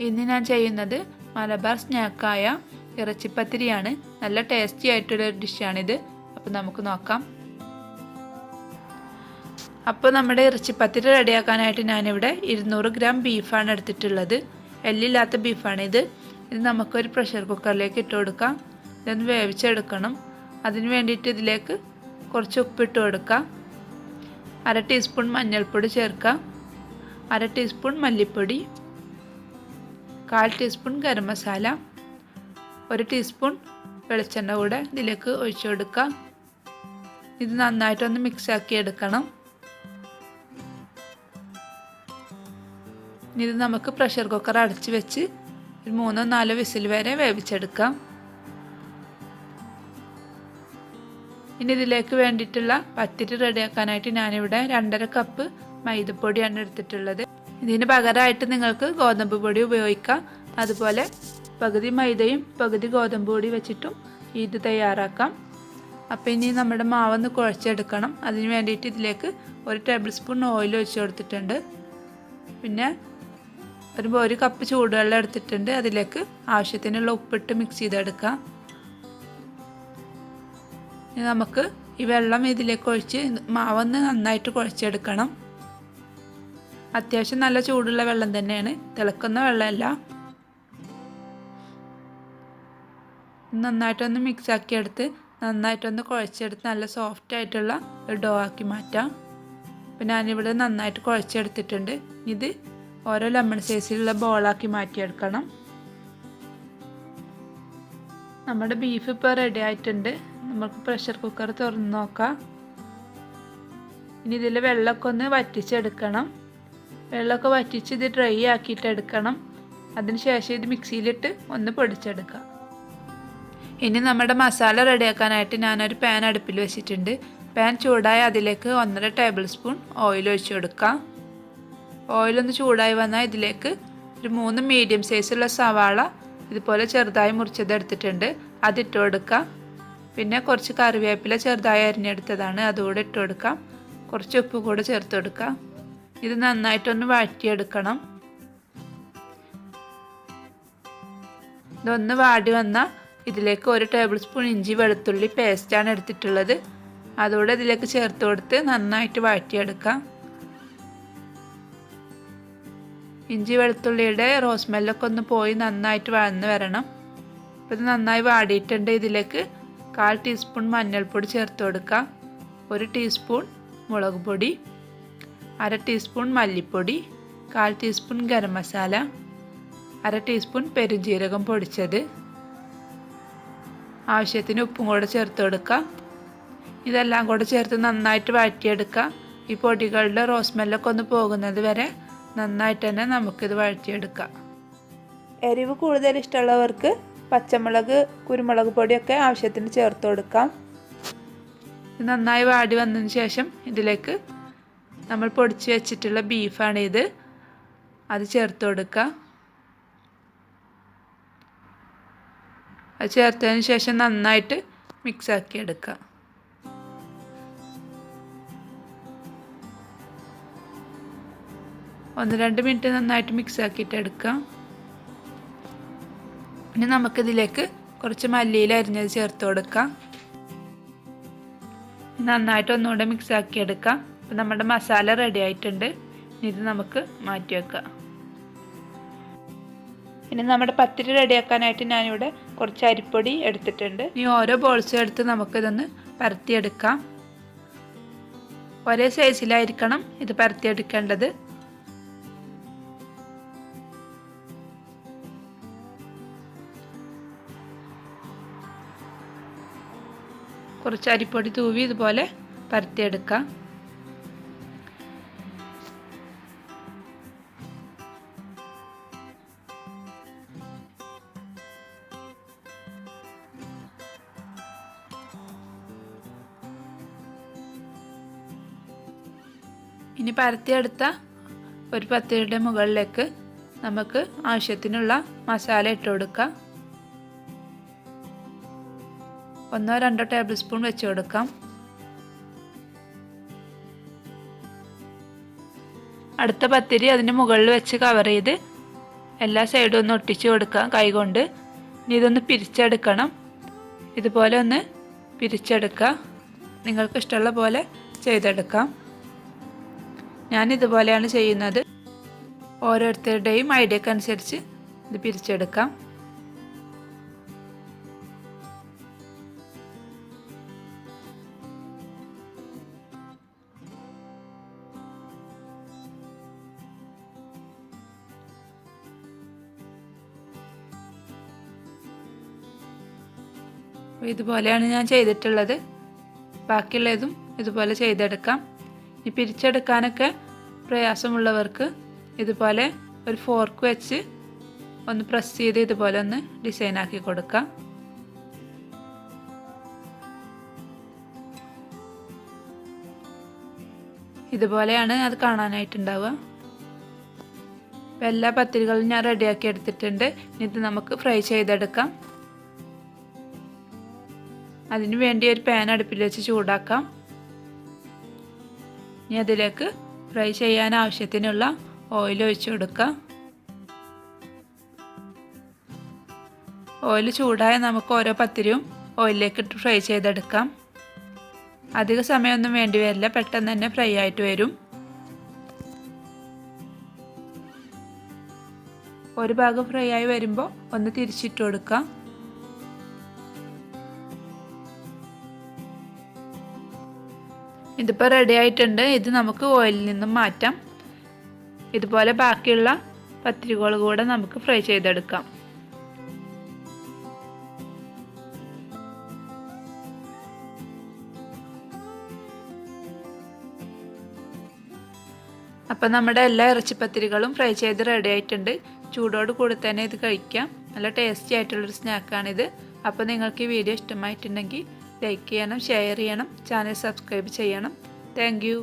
ഇന്ന് ഞാൻ ചെയ്യുന്നത് മലബാർ സ്നാക്കായ ഇറച്ചിപ്പത്തിരിയാണ്. നല്ല ടേസ്റ്റി ആയിട്ടുള്ള ഒരു ഡിഷാണിത്. അപ്പോൾ നമുക്ക് നോക്കാം. അപ്പോൾ നമ്മുടെ ഇറച്ചിപ്പത്തിരി റെഡിയാക്കാനായിട്ട് ഞാനിവിടെ 200 ഗ്രാം ബീഫാണ് എടുത്തിട്ടുള്ളത്. എല്ലില്ലാത്ത ബീഫാണിത്. ഇത് നമുക്കൊരു പ്രഷർ കുക്കറിലേക്ക് ഇട്ട് കൊടുക്കാം. ഇതൊന്ന് വേവിച്ചെടുക്കണം. അതിന് വേണ്ടിയിട്ട് ഇതിലേക്ക് കുറച്ച് ഉപ്പിട്ട് കൊടുക്കാം. 1/2 ടീസ്പൂൺ മഞ്ഞൾപ്പൊടി ചേർക്കാം. 1/2 ടീസ്പൂൺ മല്ലിപ്പൊടി, 1/4 ടീസ്പൂൺ ഗരം മസാല, 1 ടീസ്പൂൺ വെളിച്ചെണ്ണ കൂടെ ഇതിലേക്ക് ഒഴിച്ചു കൊടുക്കാം. ഇത് നന്നായിട്ടൊന്ന് മിക്സാക്കി എടുക്കണം. ഇത് നമുക്ക് പ്രഷർ കുക്കർ അടച്ച് വെച്ച് 3-4 വിസിൽ വരെ വേവിച്ചെടുക്കാം. ഇനി ഇതിലേക്ക് വേണ്ടിയിട്ടുള്ള പത്തിരി റെഡിയാക്കാനായിട്ട് ഞാനിവിടെ 2.5 കപ്പ് മൈദപ്പൊടിയാണ് എടുത്തിട്ടുള്ളത്. ഇതിന് പകരമായിട്ട് നിങ്ങൾക്ക് ഗോതമ്പ് പൊടി ഉപയോഗിക്കാം. അതുപോലെ പകുതി മൈദയും പകുതി ഗോതമ്പ് പൊടി വെച്ചിട്ടും ഇത് തയ്യാറാക്കാം. അപ്പോൾ ഇനി നമ്മുടെ മാവൊന്ന് കുഴച്ചെടുക്കണം. അതിന് വേണ്ടിയിട്ട് ഇതിലേക്ക് 1 ടേബിൾ സ്പൂൺ ഓയിൽ ഒഴിച്ച് കൊടുത്തിട്ടുണ്ട്. പിന്നെ ഒരു കപ്പ് ചൂടുവെള്ളം എടുത്തിട്ടുണ്ട്. അതിലേക്ക് ആവശ്യത്തിനുള്ള ഉപ്പിട്ട് മിക്സ് ചെയ്തെടുക്കാം. ഇനി നമുക്ക് ഈ വെള്ളം ഇതിലേക്ക് ഒഴിച്ച് മാവൊന്ന് നന്നായിട്ട് കുഴച്ചെടുക്കണം. അത്യാവശ്യം നല്ല ചൂടുള്ള വെള്ളം തന്നെയാണ്, തിളക്കുന്ന വെള്ളമല്ല. നന്നായിട്ടൊന്ന് മിക്സാക്കി എടുത്ത് നന്നായിട്ടൊന്ന് കുഴച്ചെടുത്ത് നല്ല സോഫ്റ്റ് ആയിട്ടുള്ള ഒരു ഡോ ആക്കി മാറ്റാം. അപ്പോൾ ഞാനിവിടെ നന്നായിട്ട് കുഴച്ചെടുത്തിട്ടുണ്ട്. ഇത് ഓരോ ലെമൺ സൈസിലുള്ള ബോളാക്കി മാറ്റിയെടുക്കണം. നമ്മുടെ ബീഫ് ഇപ്പോൾ റെഡി ആയിട്ടുണ്ട്. നമുക്ക് പ്രഷർ കുക്കർ തുറന്ന് നോക്കാം. ഇനി ഇതിൽ വെള്ളമൊക്കെ ഒന്ന് വറ്റിച്ചെടുക്കണം. വെള്ളമൊക്കെ വറ്റിച്ച് ഇത് ഡ്രൈ ആക്കിയിട്ട് എടുക്കണം. അതിനുശേഷം ഇത് മിക്സിയിലിട്ട് ഒന്ന് പൊടിച്ചെടുക്കാം. ഇനി നമ്മുടെ മസാല റെഡിയാക്കാനായിട്ട് ഞാനൊരു പാൻ അടുപ്പിൽ വെച്ചിട്ടുണ്ട്. പാൻ ചൂടായി അതിലേക്ക് 1.5 ടേബിൾ സ്പൂൺ ഓയിൽ ഒഴിച്ചു കൊടുക്കാം. ഓയിലൊന്ന് ചൂടായി വന്നാൽ ഇതിലേക്ക് ഒരു 3 മീഡിയം സൈസുള്ള സവാള ഇതുപോലെ ചെറുതായി മുറിച്ചത് എടുത്തിട്ടുണ്ട്. അതിട്ട് കൊടുക്കാം. പിന്നെ കുറച്ച് കറിവേപ്പില ചെറുതായി അരിഞ്ഞെടുത്തതാണ്, അതുകൂടെ ഇട്ട് കൊടുക്കാം. കുറച്ച് ഉപ്പ് കൂടെ ചേർത്ത് കൊടുക്കാം. ഇത് നന്നായിട്ടൊന്ന് വഴറ്റിയെടുക്കണം. ഇതൊന്ന് വാടി വന്നാൽ ഇതിലേക്ക് 1 ടേബിൾ സ്പൂൺ ഇഞ്ചി വെളുത്തുള്ളി പേസ്റ്റാണ് എടുത്തിട്ടുള്ളത്. അതുകൂടെ ഇതിലേക്ക് ചേർത്ത് കൊടുത്ത് നന്നായിട്ട് വഴറ്റിയെടുക്കാം. ഇഞ്ചി വെളുത്തുള്ളിയുടെ റോസ്മെല്ലൊക്കെ ഒന്ന് പോയി നന്നായിട്ട് വഴന്ന് വരണം. അപ്പോൾ ഇത് നന്നായി വാടിയിട്ടുണ്ട്. ഇതിലേക്ക് 1/4 ടീസ്പൂൺ മഞ്ഞൾപ്പൊടി ചേർത്ത് കൊടുക്കാം. 1 ടീസ്പൂൺ മുളക് പൊടി, 1/2 ടീസ്പൂൺ മല്ലിപ്പൊടി, 1/4 ടീസ്പൂൺ ഗരം മസാല, 1/2 ടീസ്പൂൺ പെരുംജീരകം പൊടിച്ചത്, ആവശ്യത്തിന് ഉപ്പും കൂടെ ചേർത്ത് കൊടുക്കുക. ഇതെല്ലാം കൂടെ ചേർത്ത് നന്നായിട്ട് വഴറ്റിയെടുക്കുക. ഈ പൊടികളുടെ റോസ്മെല്ലൊക്കെ ഒന്ന് പോകുന്നത് വരെ നന്നായിട്ട് തന്നെ നമുക്കിത് വഴറ്റിയെടുക്കാം. എരിവ് കൂടുതൽ ഇഷ്ടമുള്ളവർക്ക് പച്ചമുളക്, കുരുമുളക് പൊടിയൊക്കെ ആവശ്യത്തിന് ചേർത്ത് കൊടുക്കാം. ഇത് നന്നായി വാടി വന്നതിന് ശേഷം ഇതിലേക്ക് നമ്മൾ പൊടിച്ച് വെച്ചിട്ടുള്ള ബീഫാണ് ഇത്, അത് ചേർത്ത് കൊടുക്കുക. അത് ചേർത്തതിന് ശേഷം നന്നായിട്ട് മിക്സാക്കി എടുക്കുക. ഒന്ന് 2 മിനിറ്റ് നന്നായിട്ട് മിക്സ് ആക്കിയിട്ട് എടുക്കാം. ഇനി നമുക്കിതിലേക്ക് കുറച്ച് മല്ലിയില അരിഞ്ഞത് ചേർത്ത് കൊടുക്കാം. നന്നായിട്ട് ഒന്നുകൂടെ മിക്സ് ആക്കി എടുക്കാം. അപ്പോൾ നമ്മുടെ മസാല റെഡി ആയിട്ടുണ്ട്. ഇത് നമുക്ക് മാറ്റി വെക്കാം. ഇനി നമ്മുടെ പത്തിരി റെഡിയാക്കാനായിട്ട് ഞാനിവിടെ കുറച്ച് അരിപ്പൊടി എടുത്തിട്ടുണ്ട്. ഇനി ഓരോ ബോൾസും എടുത്ത് നമുക്കിതൊന്ന് പരത്തിയെടുക്കാം. ഒരേ സൈസിലായിരിക്കണം ഇത് പരത്തിയെടുക്കേണ്ടത്. കുറച്ച് അരിപ്പൊടി തൂവി ഇതുപോലെ പരത്തിയെടുക്കാം. ഇനി പരത്തിയെടുത്ത ഒരു പത്തിരിയുടെ മുകളിലേക്ക് നമുക്ക് ആവശ്യത്തിനുള്ള മസാല ഇട്ട് കൊടുക്കാം. 1-2 ടേബിൾ സ്പൂൺ വെച്ച് കൊടുക്കാം. അടുത്ത പത്തിരി അതിന് മുകളിൽ വെച്ച് കവർ ചെയ്ത് എല്ലാ സൈഡും ഒന്ന് ഒട്ടിച്ച് കൊടുക്കാം കൈകൊണ്ട്. ഇനി ഇതൊന്ന് പിരിച്ചെടുക്കണം. ഇതുപോലെ ഒന്ന് പിരിച്ചെടുക്കുക. നിങ്ങൾക്ക് ഇഷ്ടമുള്ള പോലെ ചെയ്തെടുക്കാം. ഞാനിതുപോലെയാണ് ചെയ്യുന്നത്. ഓരോരുത്തരുടെയും ഐഡിയക്കനുസരിച്ച് ഇത് പിരിച്ചെടുക്കാം. ഇതുപോലെയാണ് ഞാൻ ചെയ്തിട്ടുള്ളത്. ബാക്കിയുള്ളതും ഇതുപോലെ ചെയ്തെടുക്കാം. ഈ പിരിച്ചെടുക്കാനൊക്കെ പ്രയാസമുള്ളവർക്ക് ഇതുപോലെ ഒരു ഫോർക്ക് വെച്ച് ഒന്ന് പ്രസ് ചെയ്ത് ഇതുപോലെ ഒന്ന് ഡിസൈൻ ആക്കി കൊടുക്കാം. ഇതുപോലെയാണ് അത് കാണാനായിട്ടുണ്ടാവുക. എല്ലാ പത്തിരികളും ഞാൻ റെഡിയാക്കി എടുത്തിട്ടുണ്ട്. ഇത് നമുക്ക് ഫ്രൈ ചെയ്തെടുക്കാം. അതിനു വേണ്ടി ഒരു പാൻ അടുപ്പിൽ വെച്ച് ചൂടാക്കാം. ഇനി അതിലേക്ക് ഫ്രൈ ചെയ്യാൻ ആവശ്യത്തിനുള്ള ഓയിൽ ഒഴിച്ചു കൊടുക്കാം. ഓയിൽ ചൂടായ നമുക്ക് ഓരോ പത്തിരിയും ഓയിലിലേക്ക് ഇട്ട് ഫ്രൈ ചെയ്തെടുക്കാം. അധിക സമയമൊന്നും വേണ്ടി വരില്ല, പെട്ടെന്ന് തന്നെ ഫ്രൈ ആയിട്ട് വരും. ഒരു ഭാഗം ഫ്രൈ ആയി വരുമ്പോൾ ഒന്ന് തിരിച്ചിട്ട് കൊടുക്കാം. ഇതിപ്പോൾ റെഡി ആയിട്ടുണ്ട്. ഇത് നമുക്ക് ഓയിലിൽ നിന്നും മാറ്റാം. ഇതുപോലെ ബാക്കിയുള്ള പത്തിരികൾ കൂടെ നമുക്ക് ഫ്രൈ ചെയ്തെടുക്കാം. അപ്പം നമ്മുടെ എല്ലാ ഇറച്ചിപ്പത്തിരികളും ഫ്രൈ ചെയ്ത് റെഡി ആയിട്ടുണ്ട്. ചൂടോട് കൂടി തന്നെ ഇത് കഴിക്കാം. നല്ല ടേസ്റ്റി ആയിട്ടുള്ളൊരു സ്നാക്കാണിത്. അപ്പോൾ നിങ്ങൾക്ക് ഈ വീഡിയോ ഇഷ്ടമായിട്ടുണ്ടെങ്കിൽ ലൈക്ക് ചെയ്യണം, ഷെയർ ചെയ്യണം, ചാനൽ സബ്സ്ക്രൈബ് ചെയ്യണം. Thank you.